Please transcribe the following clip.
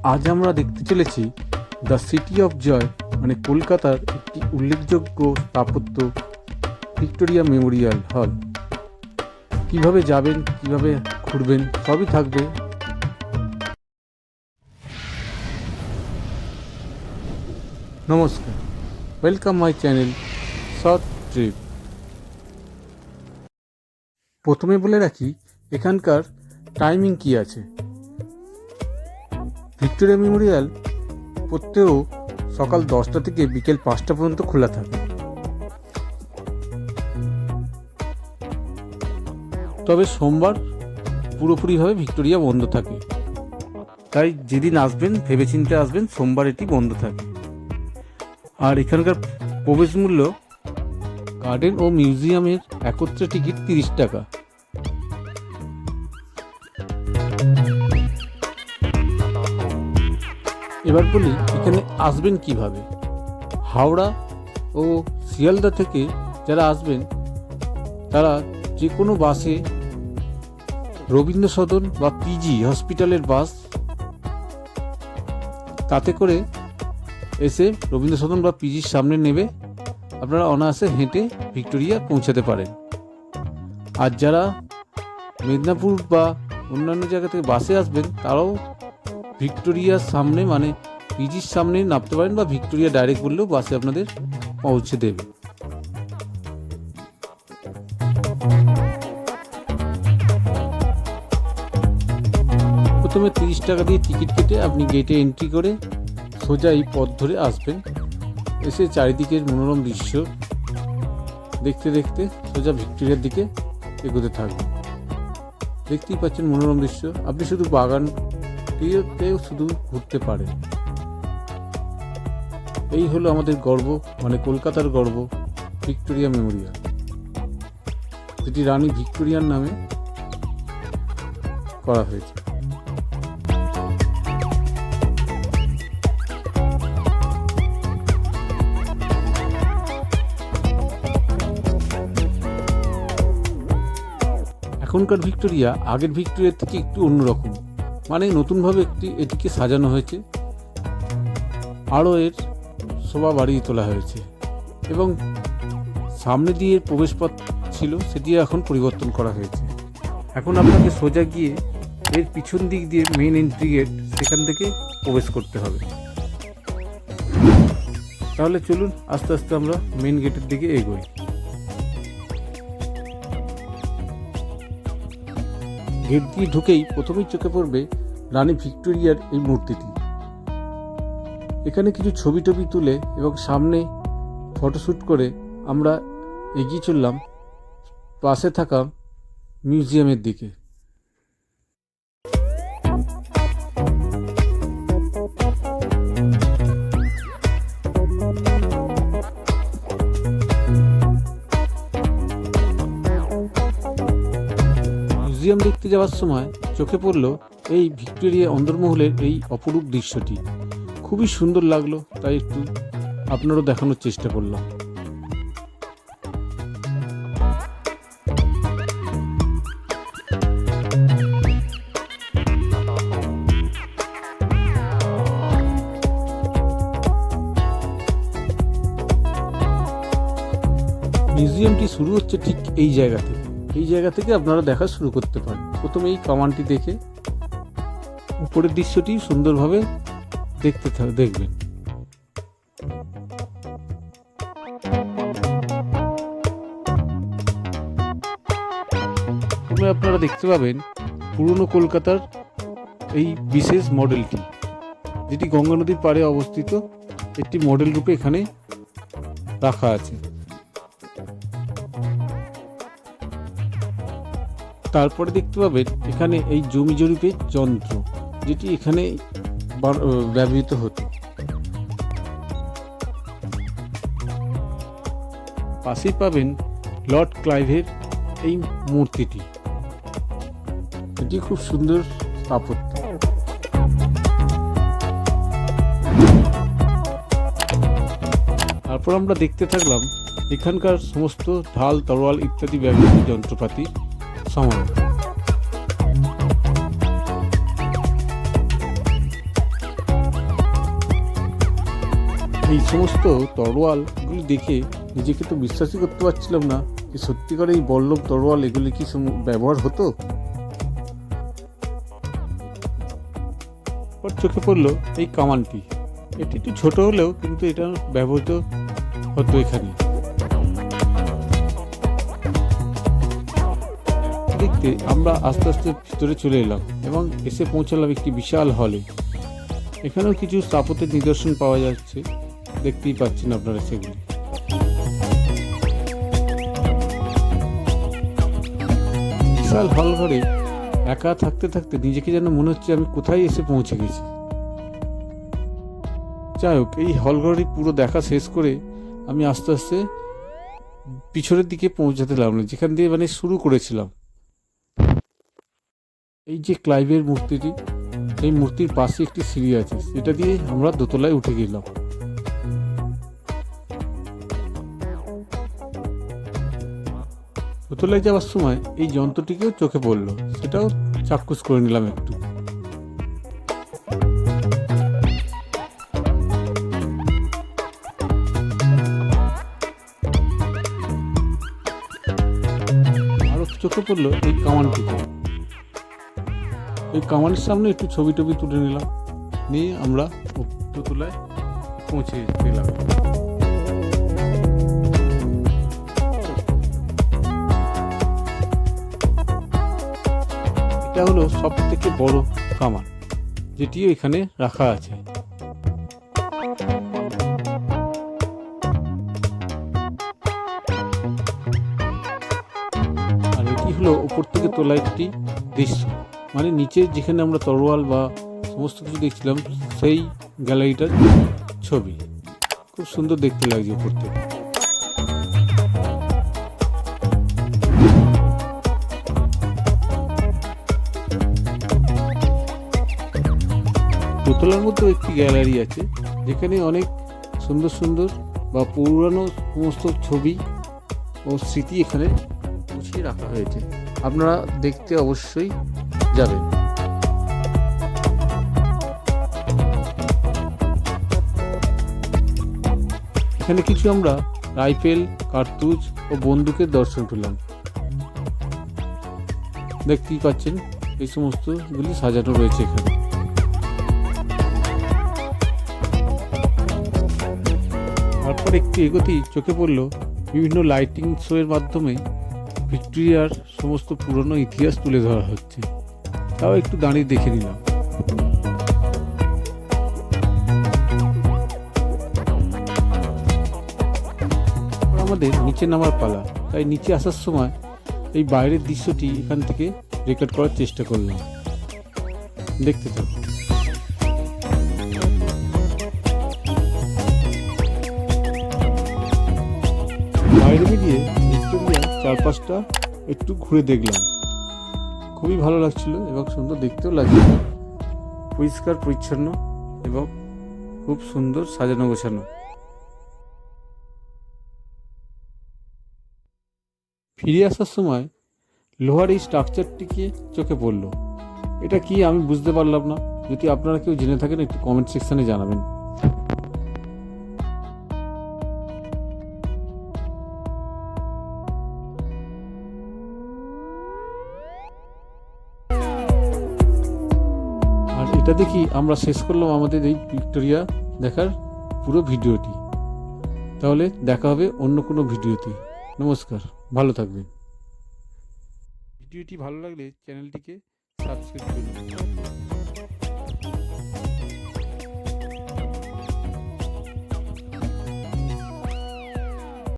আজ আমরা দেখতে চলেছি দ্য সিটি অফ জয় মানে কলকাতার একটি উল্লেখযোগ্য স্থাপত্য ভিক্টোরিয়া মেমোরিয়াল হল। কিভাবে যাবেন, কিভাবে ঘুরবেন, সবই থাকবে। নমস্কার, welcome my channel short trip. প্রথমে বলে রাখি এখানকার টাইমিং কি আছে। ভিক্টোরিয়া মেমোরিয়াল প্রত্যেক সকাল 10টা থেকে বিকেল 5টা পর্যন্ত খোলা থাকে। তবে সোমবার পুরোপুরিভাবে ভিক্টোরিয়া বন্ধ থাকে, তাই যেদিন আসবেন ভেবেচিন্তে আসবেন, সোমবার এটি বন্ধ থাকে। আর এখানকার প্রবেশ মূল্য গার্ডেন ও মিউজিয়ামের একত্রে টিকিট 30 টাকা। এবার বলি এখানে আসবেন কিভাবে। হাওড়া ও শিয়ালদা থেকে যারা আসবেন তারা যে কোনো বাসে রবীন্দ্র সদন বা পিজি হসপিটালের বাস, তাতে করে এসে রবীন্দ্র সদন বা পিজির সামনে নেবে আপনারা অনায়াসে হেঁটে ভিক্টোরিয়া পৌঁছাতে পারেন। আর যারা মেদিনীপুর বা অন্যান্য জায়গা থেকে বাসে আসবেন তারাও ভিক্টোরিয়ার সামনে মানে পিজির সামনে নামতে পারেন, বা ভিক্টোরিয়া ডাইরেক্ট বললেও বাসে আপনাদের পৌঁছে দেবে। প্রথমে 30 টাকা দিয়ে টিকিট কেটে আপনি গেটে এন্ট্রি করে সোজা এই পথ ধরে আসবেন। এসে চারিদিকের মনোরম দৃশ্য দেখতে দেখতে সোজা ভিক্টোরিয়ার দিকে এগোতে থাকবেন। দেখতেই পাচ্ছেন মনোরম দৃশ্য। আপনি শুধু বাগানটিতেও শুধু ঘুরতে পারেন। এই হলো আমাদের গর্ব, মানে কলকাতার গর্ব, ভিক্টোরিয়া মেমোরিয়াল, যেটি রানী ভিক্টোরিয়ার নামে করা হয়েছে। এখনকার ভিক্টোরিয়া আগের ভিক্টোরিয়ার থেকে একটু অন্যরকম, মানে নতুনভাবে এটিকে সাজানো হয়েছে, আরও এর শোভা বাড়িয়ে তোলা হয়েছে, এবং সামনে দিয়ে প্রবেশপথ ছিল সেটি এখন পরিবর্তন করা হয়েছে। এখন আপনাকে সোজা গিয়ে এর পিছন দিক দিয়ে মেন এন্ট্রি গেট, সেখান থেকে প্রবেশ করতে হবে। তাহলে চলুন আস্তে আস্তে আমরা মেন গেটের দিকে এগোই। গেট দিয়ে ঢুকেই প্রথমেই চোখে পড়বে রানী ভিক্টোরিয়ার এই মূর্তিটি। এখানে কিছু ছবি টবি তুলে এবং সামনে ফটোশ্যুট করে আমরা এগিয়ে চললাম পাশে থাকা মিউজিয়ামের দিকে। মিউজিয়াম দেখতে যাওয়ার সময় চোখে পড়ল এই ভিক্টোরিয়া অন্দরমহলের এই অপরূপ দৃশ্যটি। খুবই সুন্দর লাগলো, তাই একটু আপনারও দেখানোর চেষ্টা করলাম। মিউজিয়ামটি শুরু হচ্ছে ঠিক এই জায়গা থেকে। এই জায়গা থেকে আপনারা দেখা শুরু করতে পারেন। প্রথমে এই কামানটি দেখে উপরের দৃশ্যটি সুন্দরভাবে দেখবেন। আপনারা দেখতে পাবেন পুরনো কলকাতার এই বিশেষ মডেলটি, যেটি গঙ্গা নদীর পাড়ে অবস্থিত একটি মডেল রূপে এখানে রাখা আছে। তারপরে দেখতে পাবেন এখানে এই জমি জরিপের যন্ত্র, যেটি এখানে ব্যবহৃত হতো। পাশেই পাবেন লর্ড ক্লাইভের এই মূর্তিটি, এটি খুব সুন্দর স্থাপত্য। তারপর আমরা দেখতে থাকলাম এখানকার সমস্ত ঢাল, তরোয়াল ইত্যাদি ব্যবহৃত যন্ত্রপাতি সমারোহ। এই সমস্ত তরোয়ালগুলি দেখে নিজেকে তো বিশ্বাসই করতে পারছিলাম না যে সত্যিকার এই বল্লভ তরোয়াল এগুলি কি ব্যবহার হতো। পর চোখে পড়লো এই কামানটি। এটি একটু ছোট হলেও কিন্তু এটা ব্যবহৃত হতো এখানে। দেখতে আমরা আস্তে আস্তে ভিতরে চলে এলাম এবং এসে পৌঁছালাম একটি বিশাল হলে। এখানেও কিছু স্থাপত্যের নিদর্শন পাওয়া যাচ্ছে, দেখতেই পাচ্ছেন আপনারা সেগুলি। বিশাল হল ঘরে একা থাকতে থাকতে নিজেকে যেন মনে হচ্ছে আমি কোথায় এসে পৌঁছে গেছি। যাই হোক, এই হলঘরটি পুরো দেখা শেষ করে আমি আস্তে আস্তে পিছনের দিকে পৌঁছাতে লাগলাম, যেখান দিয়ে মানে শুরু করেছিলাম। এই যে ক্লাইভের মূর্তিটি, এই মূর্তির পাশে একটি সিঁড়ি আছে, সেটা দিয়ে আমরা দোতলায় উঠে গেলাম। দোতলায় যাওয়ার সময় এই যন্ত্রটিকেও চোখে পড়লো, সেটাও চাক্ষুষ করে নিলাম একটু। আরো চোখে পড়লো এই কামানটিকে। এই কামানের সামনে একটু ছবি টবি তুলে নিলাম, নিয়ে আমরা দোতলায় পৌঁছে গেলাম। এটা হলো সব থেকে বড় কামান, যেটিও এখানে রাখা আছে। আর এটি হলো উপর থেকে তোলা একটি দৃশ্য, মানে নিচে যেখানে আমরা তরোয়াল বা সমস্ত কিছু দেখছিলাম সেই গ্যালারিটার ছবি। খুব সুন্দর দেখতে লাগছে উপর থেকে। দোতলার মধ্যেও একটি গ্যালারি আছে, যেখানে অনেক সুন্দর সুন্দর বা পুরানো সমস্ত ছবি ও স্মৃতি এখানে গুছিয়ে রাখা হয়েছে। আপনারা দেখতে অবশ্যই যাবেন। এখানে কিছু আমরা রাইফেল, কার্তুজ ও বন্দুকের দর্শন পেলাম। দেখতেই পাচ্ছেন এই সমস্তগুলি সাজানো রয়েছে এখানে। তারপর একটু এগোতেই চোখে পড়লো বিভিন্ন লাইটিং শো এর মাধ্যমে ভিক্টোরিয়ার সমস্ত পুরনো ইতিহাস তুলে ধরা হচ্ছে। তাও একটু দাঁড়িয়ে দেখে নিলাম। আমাদের নিচে নামার পালা, তাই নিচে আসার সময় এই বাইরের দৃশ্যটি এখান থেকে রেকর্ড করার চেষ্টা করলাম। দেখতে থাকুন। বাইরে বেরিয়ে ভিক্টোরিয়া চারপাশটা একটু ঘুরে দেখলাম। খুবই ভালো লাগছিল এবং সুন্দর দেখতেও লাগছিল। পরিষ্কার পরিচ্ছন্ন এবং খুব সুন্দর সাজানো গোছানো। ফিরে আসার সময় লোহার এই স্ট্রাকচারটিকে চোখে পড়ল। এটা কি আমি বুঝতে পারলাম না। যদি আপনারা কেউ জেনে থাকেন একটু কমেন্ট সেকশনে জানাবেন। আর এটা দেখি আমরা শেষ করলাম আমাদের এই ভিক্টোরিয়া দেখার পুরো ভিডিওটি। তাহলে দেখা হবে অন্য কোনো ভিডিওতে। নমস্কার, ভালো থাকবেন। ভিডিওটি ভালো লাগলে চ্যানেলটিকে সাবস্ক্রাইব করুন।